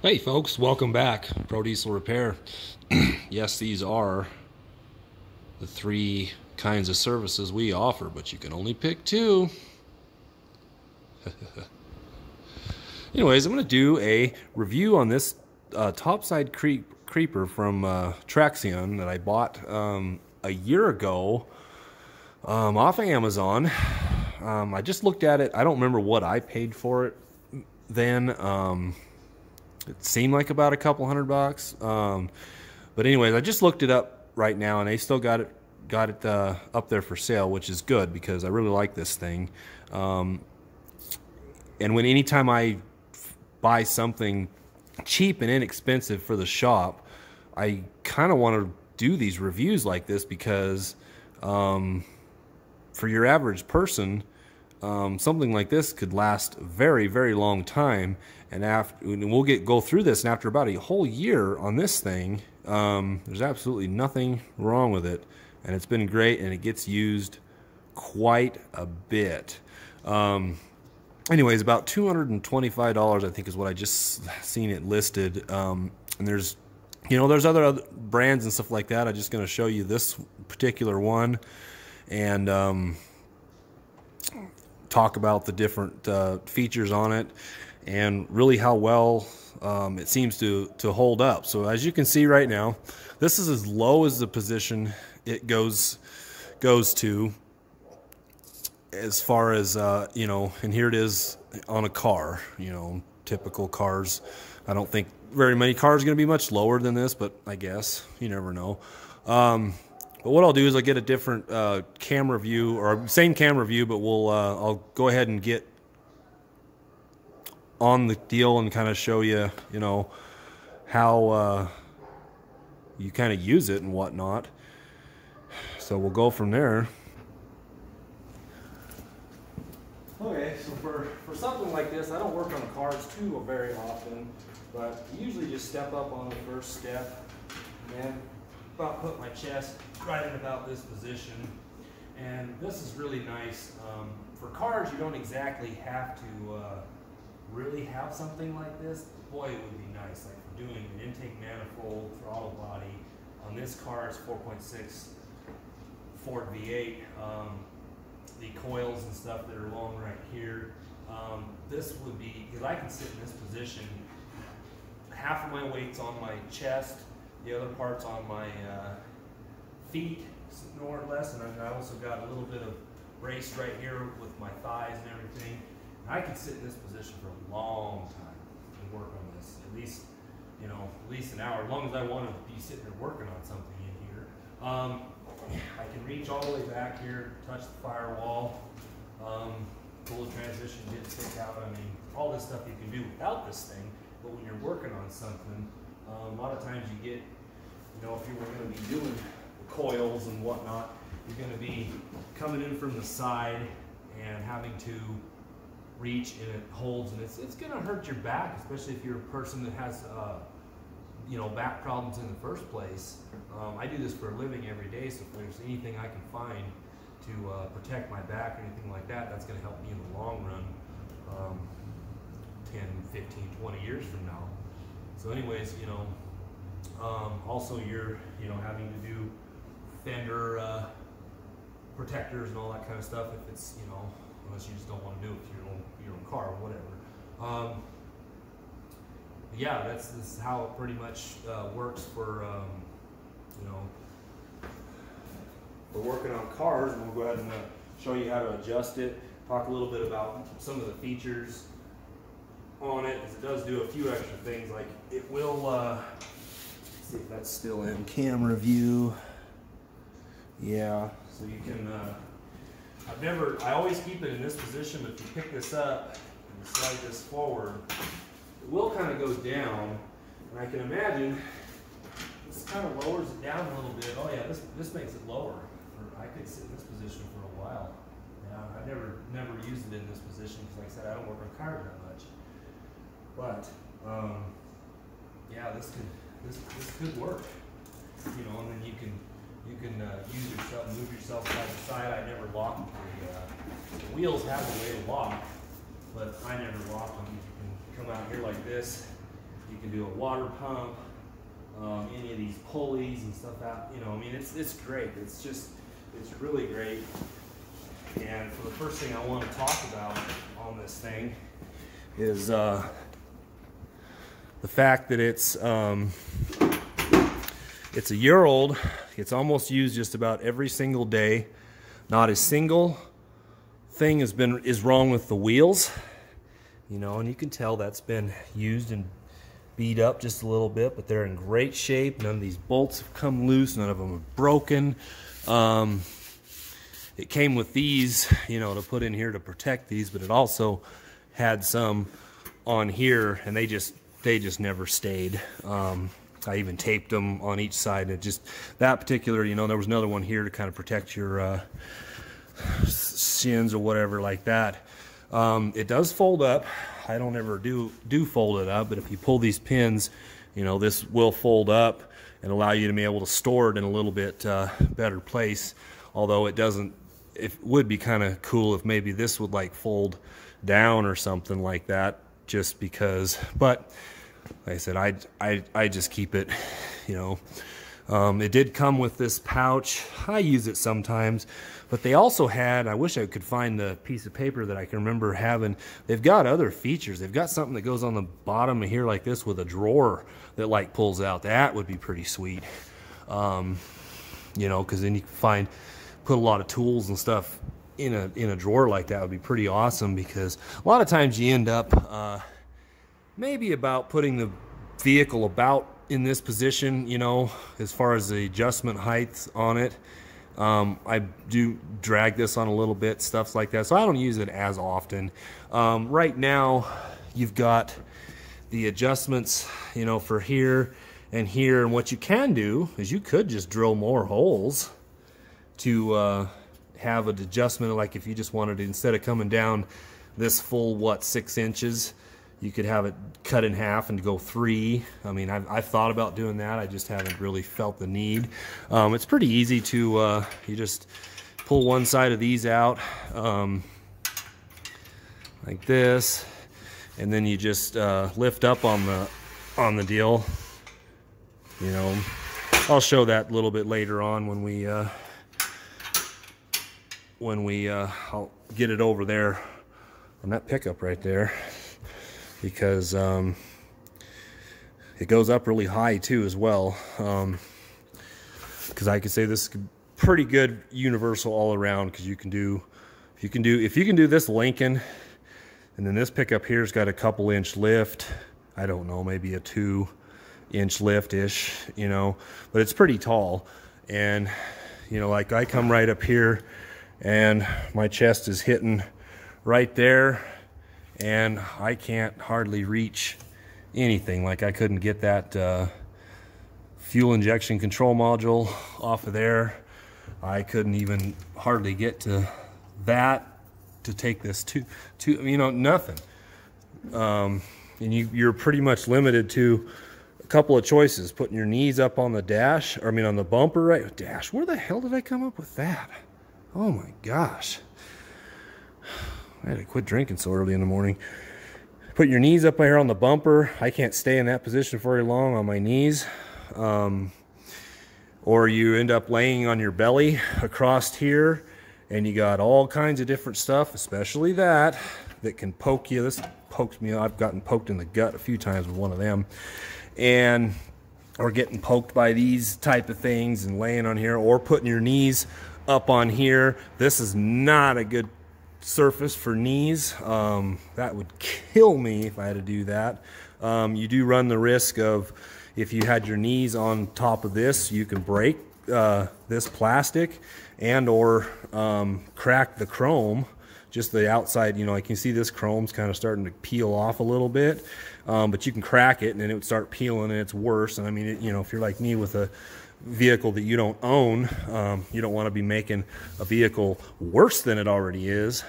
Hey folks, welcome back. Pro Diesel Repair. Yes, these are the three kinds of services we offer, but you can only pick two. Anyways, I'm going to do a review on this topside creeper from Traxion that I bought a year ago off of Amazon. I just looked at it. I don't remember what I paid for it then. It seemed like about a couple $100. But anyways, I just looked it up right now, and they still got it up there for sale, which is good because I really like this thing. And anytime I buy something cheap and inexpensive for the shop, I kind of want to do these reviews like this because for your average person, something like this could last a very, very long time. And we'll go through this, and after about a whole year on this thing, there's absolutely nothing wrong with it, and it's been great, and it gets used quite a bit. Anyways, about $225, I think, is what I just seen it listed. And there's other brands and stuff like that. I'm just going to show you this particular one, and talk about the different features on it, and really how well it seems to hold up. So as you can see right now, this is as low as the position it goes to, as far as and here it is on a car. Typical cars. I don't think very many cars are going to be much lower than this, but I guess you never know. But what I'll do is I'll get a different camera view, or same camera view, but I'll go ahead and get on the deal and kind of show you, how you kind of use it and whatnot. So we'll go from there. Okay, so for something like this, I don't work on cars too very often, but I usually just step up on the first step and about put my chest right in about this position. And this is really nice. For cars, you don't exactly have to really have something like this. Boy, it would be nice, like for doing an intake manifold, throttle body. On this car, it's 4.6 Ford V8. The coils and stuff that are long right here. This would be, because I can sit in this position, half of my weight's on my chest, the other part's on my feet, more or less, and I also got a little bit of brace right here with my thighs and everything. I could sit in this position for a long time and work on this, at least an hour, as long as I want to be sitting there working on something in here. I can reach all the way back here, touch the firewall, pull the transmission, get the stick out. I mean, all this stuff you can do without this thing, but when you're working on something, a lot of times you get, if you were going to be doing the coils and whatnot, you're going to be coming in from the side and having to reach, and it holds, and it's going to hurt your back, especially if you're a person that has back problems in the first place. I do this for a living every day, so if there's anything I can find to protect my back or anything like that, that's going to help me in the long run, 10, 15, 20 years from now. So anyways, also you're having to do fender protectors and all that kind of stuff if it's unless you just don't want to do it with your own car or whatever. Yeah, this is how it pretty much works for for working on cars. And we'll go ahead and show you how to adjust it, talk a little bit about some of the features on it, because it does do a few extra things. Like it will let's see if that's still in camera view. Yeah, so you can I always keep it in this position, but if you pick this up and slide this forward, it will kind of go down, and I can imagine this kind of lowers it down a little bit. Oh yeah, this makes it lower. I could sit in this position for a while. Yeah, I've never used it in this position because, like I said, I don't work on cars that much. But yeah, this could work. And then you can move yourself side to side. I never lock the wheels have a way to lock, but I never lock them. You can come out here like this You can do a water pump, any of these pulleys and stuff out. You know, I mean, it's great. It's really great. And for the first thing I want to talk about on this thing is the fact that it's a year old. It's almost used just about every single day. Not a single thing is wrong with the wheels. You know, and you can tell that's been used and beat up just a little bit, but they're in great shape. None of these bolts have come loose. None of them are broken. It came with these, you know, to put in here to protect these, but it also had some on here, and they just never stayed. I even taped them on each side. It just, that particular, you know, there was another one here to kind of protect your shins or whatever like that. It does fold up. I don't ever do fold it up, but if you pull these pins, you know, this will fold up and allow you to be able to store it in a little bit better place. Although it doesn't, it would be kind of cool if maybe this would like fold down or something like that, just because. But like I said, I just keep it, you know. It did come with this pouch. I use it sometimes, but they also had, I wish I could find the piece of paper that I can remember having. They've got other features. They've got something that goes on the bottom of here like this with a drawer that like pulls out. That would be pretty sweet. You know, because then you can put a lot of tools and stuff in a drawer like that. Would be pretty awesome, because a lot of times you end up maybe about putting the vehicle about in this position, you know, as far as the adjustment heights on it. I do drag this on a little bit, stuff like that, so I don't use it as often. Right now you've got the adjustments, you know, for here and here, and what you can do is you could just drill more holes to have an adjustment. Like if you just wanted to, instead of coming down this full, what, 6 inches, you could have it cut in half and go 3. I mean, I've thought about doing that. I just haven't really felt the need. It's pretty easy to, you just pull one side of these out like this, and then you just lift up on the deal. You know, I'll show that a little bit later on when I'll get it over there on that pickup right there, because it goes up really high too as well. Because I could say this is pretty good universal all around, because you can do, if you can do this Lincoln, and then this pickup here's got a couple inch lift. I don't know, maybe a 2-inch lift-ish, you know, but it's pretty tall. And you know, like I come right up here and my chest is hitting right there, and I can't hardly reach anything. Like I couldn't get that fuel injection control module off of there. I couldn't even hardly get to that to take this to you know, nothing. And you're pretty much limited to a couple of choices: putting your knees up on the dash, or I mean on the bumper, right? Dash, where the hell did I come up with that? Oh my gosh, I had to quit drinking so early in the morning. Put your knees up here on the bumper. I can't stay in that position for very long on my knees. Or you end up laying on your belly across here, and you got all kinds of different stuff, especially that can poke you. This pokes me. I've gotten poked in the gut a few times with one of them, or getting poked by these type of things and laying on here, or putting your knees up on here. This is not a good surface for knees. That would kill me if I had to do that. You do run the risk of, if you had your knees on top of this, you can break this plastic and or crack the chrome, just the outside. You know, like you see this chrome's kind of starting to peel off a little bit, but you can crack it and then it would start peeling, and it's worse. And I mean, you know, if you're like me with a vehicle that you don't own, you don't want to be making a vehicle worse than it already is.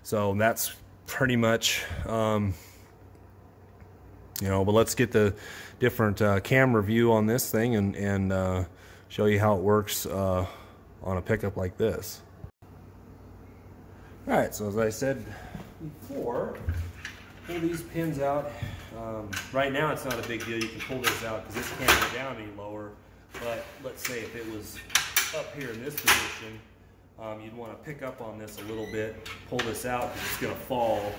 So that's pretty much, you know, but let's get the different camera view on this thing and show you how it works on a pickup like this. Alright, so as I said before, pull these pins out. Right now it's not a big deal. You can pull this out because this can't go down any lower. But let's say if it was up here in this position, you'd want to pick up on this a little bit, pull this out because it's going to fall.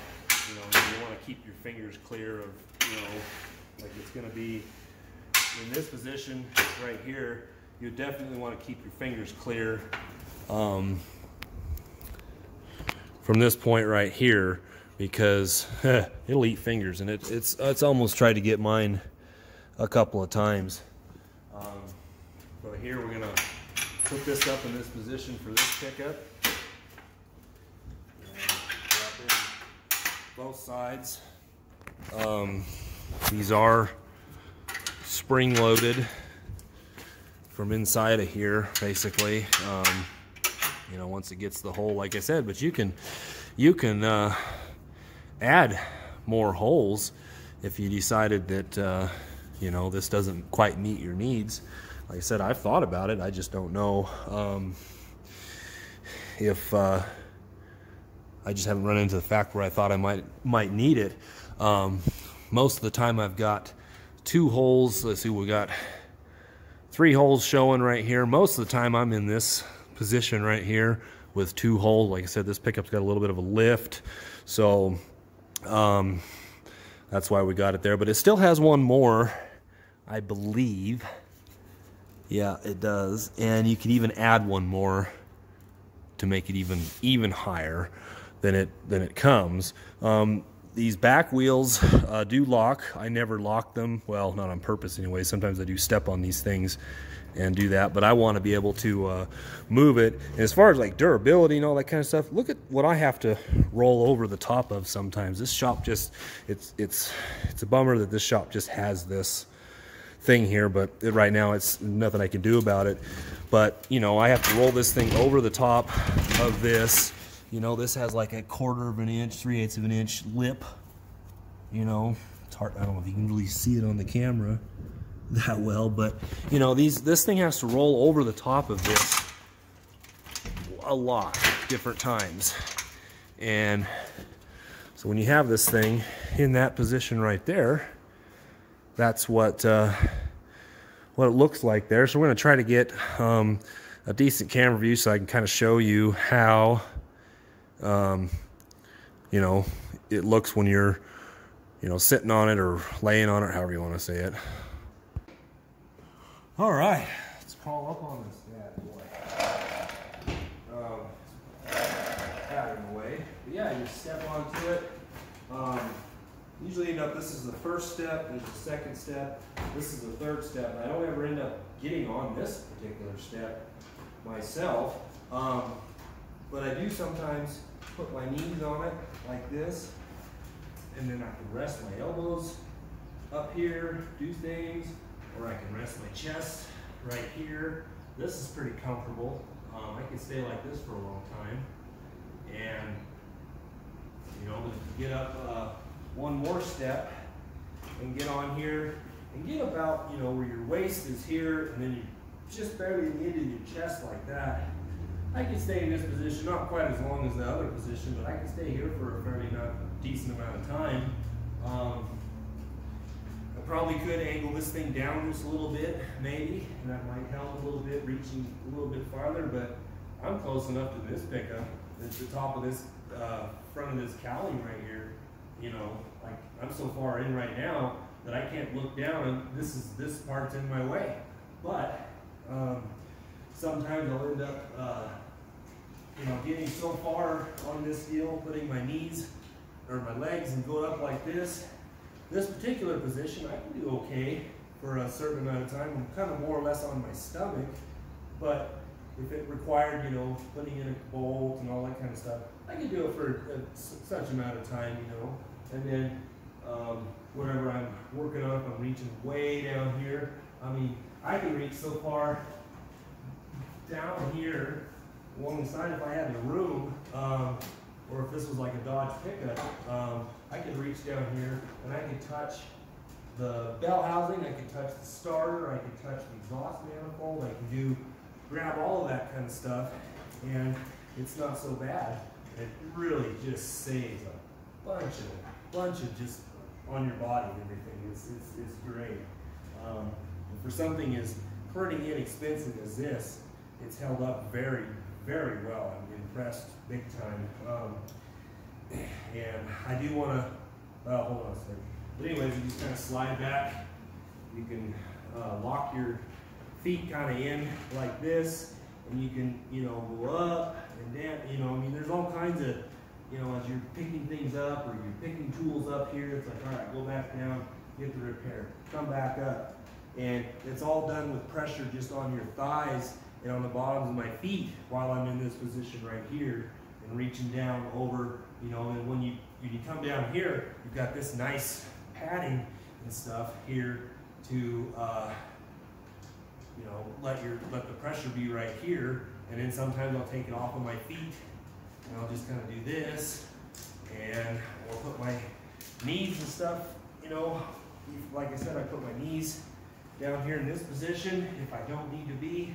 You know, you want to keep your fingers clear of, you know, like it's going to be in this position right here. You definitely want to keep your fingers clear from this point right here, because it'll eat fingers, and it's almost tried to get mine a couple of times. But here we're gonna put this up in this position for this pickup. Drop in both sides. These are spring loaded from inside of here, basically. You know, once it gets the hole, like I said, but you can add more holes if you decided that you know, this doesn't quite meet your needs. Like I said, I've thought about it. I just don't know if I just haven't run into the fact where I thought I might need it. Most of the time I've got 2 holes. Let's see, we got 3 holes showing right here. Most of the time I'm in this position right here with 2 holes. Like I said, this pickup's got a little bit of a lift, so that's why we got it there. But it still has one more, I believe. Yeah, it does. And you can even add one more to make it even higher than it comes. These back wheels do lock. I never lock them. Well, not on purpose anyway. Sometimes I do step on these things and do that, but I want to be able to move it. And as far as like durability and all that kind of stuff, look at what I have to roll over the top of sometimes. This shop just, it's a bummer that this shop just has this thing here, but right now it's nothing I can do about it. But you know, I have to roll this thing over the top of this. You know, this has like a 1/4 of an inch, 3/8 of an inch lip. You know, it's hard. I don't know if you can really see it on the camera that well, but you know, this thing has to roll over the top of this a lot different times. And so when you have this thing in that position right there, that's what it looks like there. So we're going to try to get a decent camera view so I can kind of show you how you know, it looks when you're, you know, sitting on it or laying on it, however you want to say it. All right, let's crawl up on this bad boy. Out of the way. But yeah, you step onto it. Usually end up, this is the first step, there's the second step, this is the third step. I don't ever end up getting on this particular step myself, but I do sometimes put my knees on it like this, and then I can rest my elbows up here, do things, or I can rest my chest right here. This is pretty comfortable. I can stay like this for a long time, and you know, get up one more step and get on here and get about, you know, where your waist is here, and then you just barely into your chest like that. I can stay in this position, not quite as long as the other position, but I can stay here for a fairly decent amount of time. I probably could angle this thing down just a little bit, maybe, and that might help a little bit, reaching a little bit farther, but I'm close enough to this pickup. It's the top of this, front of this cowling right here. You know, like I'm so far in right now that I can't look down, and this part's in my way. But sometimes I'll end up, you know, getting so far on this deal, putting my knees or my legs and go up like this. This particular position, I can do okay for a certain amount of time. I'm kind of more or less on my stomach, but if it required, you know, putting in a bolt and all that kind of stuff, I can do it for such amount of time, you know. And then whatever I'm working on, if I'm reaching way down here, I mean, I can reach so far down here along the side if I had the room, or if this was like a Dodge pickup, I could reach down here and I could touch the bell housing, I could touch the starter, I could touch the exhaust manifold, I can grab all of that kind of stuff, and it's not so bad. It really just saves a bunch of bunch of just on your body and everything. It's great. And for something as pretty inexpensive as this, it's held up very, very well. I'm impressed big time. And I do want to, hold on a second. But anyways, you just kind of slide back. You can lock your feet kind of in like this, and you can, you know, go up and down. You know, I mean, there's all kinds of, you know, as you're picking things up or you're picking tools up here, it's like, all right, go back down, get the repair, come back up. And it's all done with pressure just on your thighs and on the bottoms of my feet while I'm in this position right here and reaching down over, you know, and when you come down here, you've got this nice padding and stuff here to, you know, let the pressure be right here. And then sometimes I'll take it off of my feet and I'll just kind of do this, and I'll put my knees and stuff, you know, like I said, I put my knees down here in this position if I don't need to be,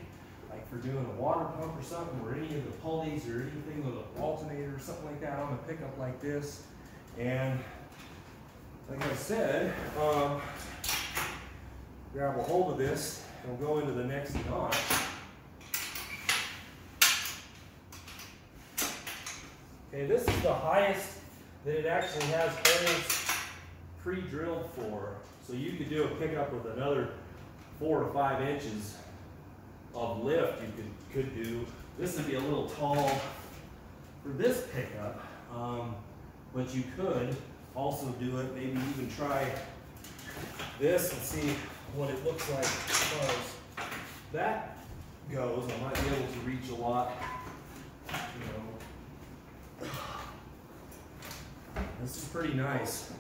like for doing a water pump or something, or any of the pulleys or anything with an alternator or something like that on a pickup like this. And like I said, grab a hold of this and we'll go into the next notch. Okay, this is the highest that it actually has holes pre-drilled for. So you could do a pickup with another 4 to 5 inches of lift. You could do. This would be a little tall for this pickup, but you could also do it. Maybe even try this and see what it looks like as far as that goes. I might be able to reach a lot, you know. This is pretty nice.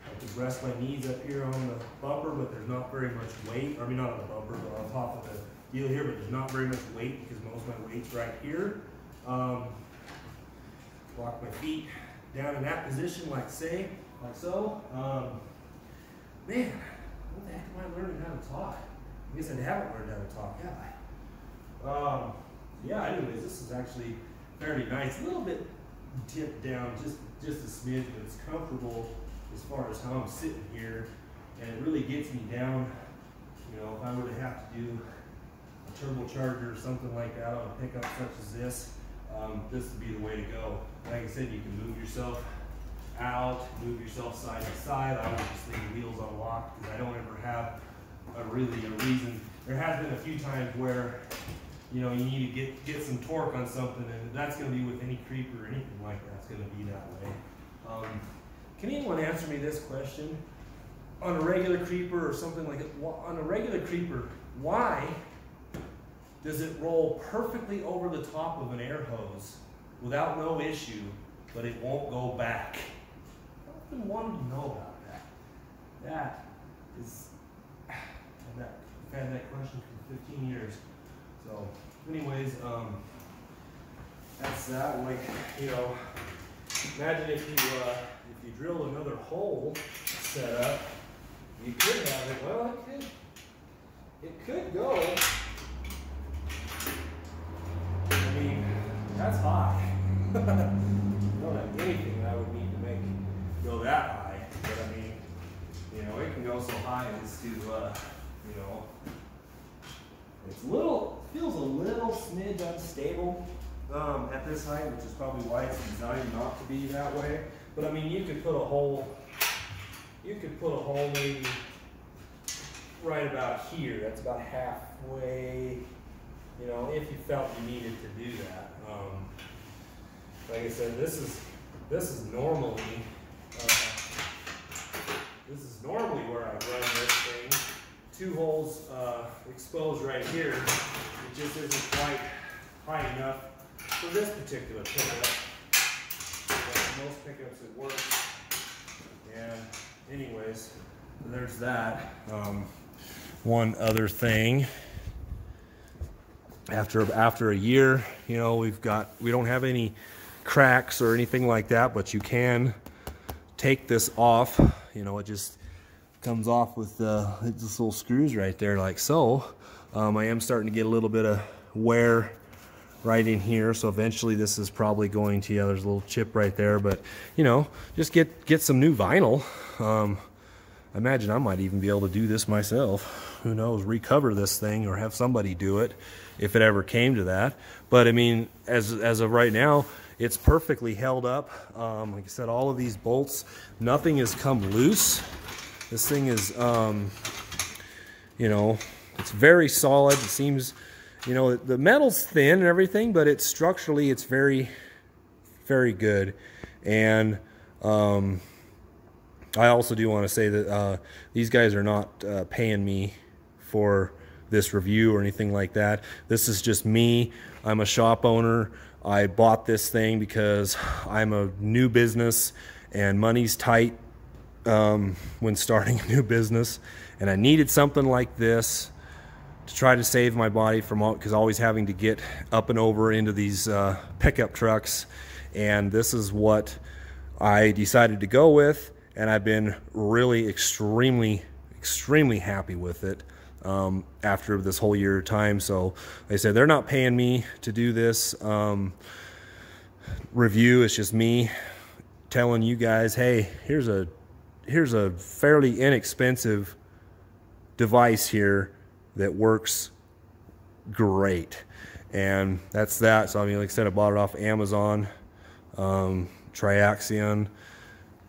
I can rest my knees up here on the bumper, but there's not very much weight. I mean, not on the bumper, but on top of the deal here, but there's not very much weight because most of my weight's right here. Lock my feet down in that position, like so. Man, what the heck am I learning how to talk? I guess I haven't learned how to talk, have I? Yeah, anyways, this is actually fairly nice. A little bit tipped down, just a smidge, but it's comfortable as far as how I'm sitting here, and it really gets me down. You know, if I were to have to do a turbocharger or something like that on a pickup such as this, this would be the way to go. Like I said, you can move yourself out, move yourself side to side. I always just leave the wheels unlocked because I don't ever have a reason. There has been a few times where, you know, you need to get some torque on something, and that's going to be with any creeper or anything like that. It's going to be that way. Can anyone answer me this question? On a regular creeper or something like it, on a regular creeper, why does it roll perfectly over the top of an air hose without no issue, but it won't go back? I've been wanting to know about that. That is, I've had that question for 15 years. So, anyways, that's that. Like, you know, imagine if you drill another hole set up, you could have it. Well, it could go. I mean, that's high. I don't have anything that I would need to make go that high, but I mean, you know, it can go so high as to, you know, it's feels a little smidge unstable at this height, which is probably why it's designed not to be that way. But I mean, you could put a hole maybe right about here. That's about halfway, you know, if you felt you needed to do that. Like I said, this is normally where I run this thing. 2 holes exposed right here. It just isn't quite high enough for this particular pickup. But most pickups it works. And anyways, there's that. One other thing. After a year, you know, we don't have any cracks or anything like that, but you can take this off. You know, it just comes off with just little screws right there, like so. I am starting to get a little bit of wear right in here. So eventually this is probably going to, yeah, there's a little chip right there, but you know, just get some new vinyl. I imagine I might even be able to do this myself. Who knows, recover this thing or have somebody do it if it ever came to that. But I mean, as of right now, it's perfectly held up. Like I said, all of these bolts, nothing has come loose. This thing is, you know, it's very solid. It seems, you know, the metal's thin and everything, but it's structurally, it's very, very good. And I also do want to say that these guys are not paying me for this review or anything like that. This is just me. I'm a shop owner. I bought this thing because I'm a new business and money's tight when starting a new business, and I needed something like this to try to save my body from all, because always having to get up and over into these pickup trucks. And this is what I decided to go with, and I've been really extremely happy with it after this whole year of time. So like I said, they're not paying me to do this review. It's just me telling you guys, hey, here's a fairly inexpensive device here that works great. And that's that. So I mean, like I said, I bought it off Amazon, Triaxion,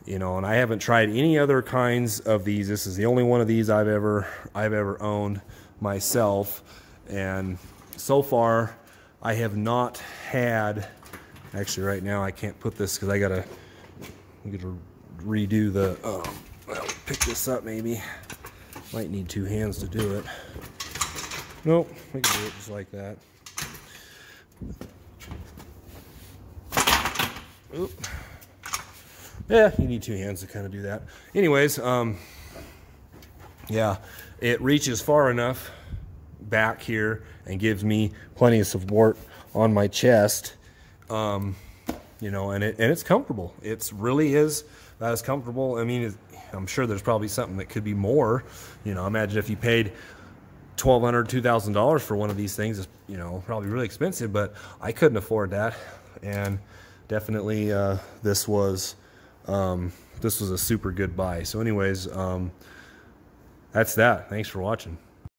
you know, and I haven't tried any other kinds of these. This is the only one of these I've ever owned myself. And so far I have not had, actually right now I can't put this because I gotta redo the well, pick this up maybe. Might need two hands to do it. Nope, we can do it just like that. Oop. Yeah, you need two hands to kind of do that. Anyways, yeah, it reaches far enough back here and gives me plenty of support on my chest. You know, and it's comfortable. It's really is that is comfortable. I mean, I'm sure there's probably something that could be more. You know, imagine if you paid $1,200, $2,000 for one of these things. It's, you know, probably really expensive, but I couldn't afford that. And definitely this was a super good buy. So anyways, that's that. Thanks for watching.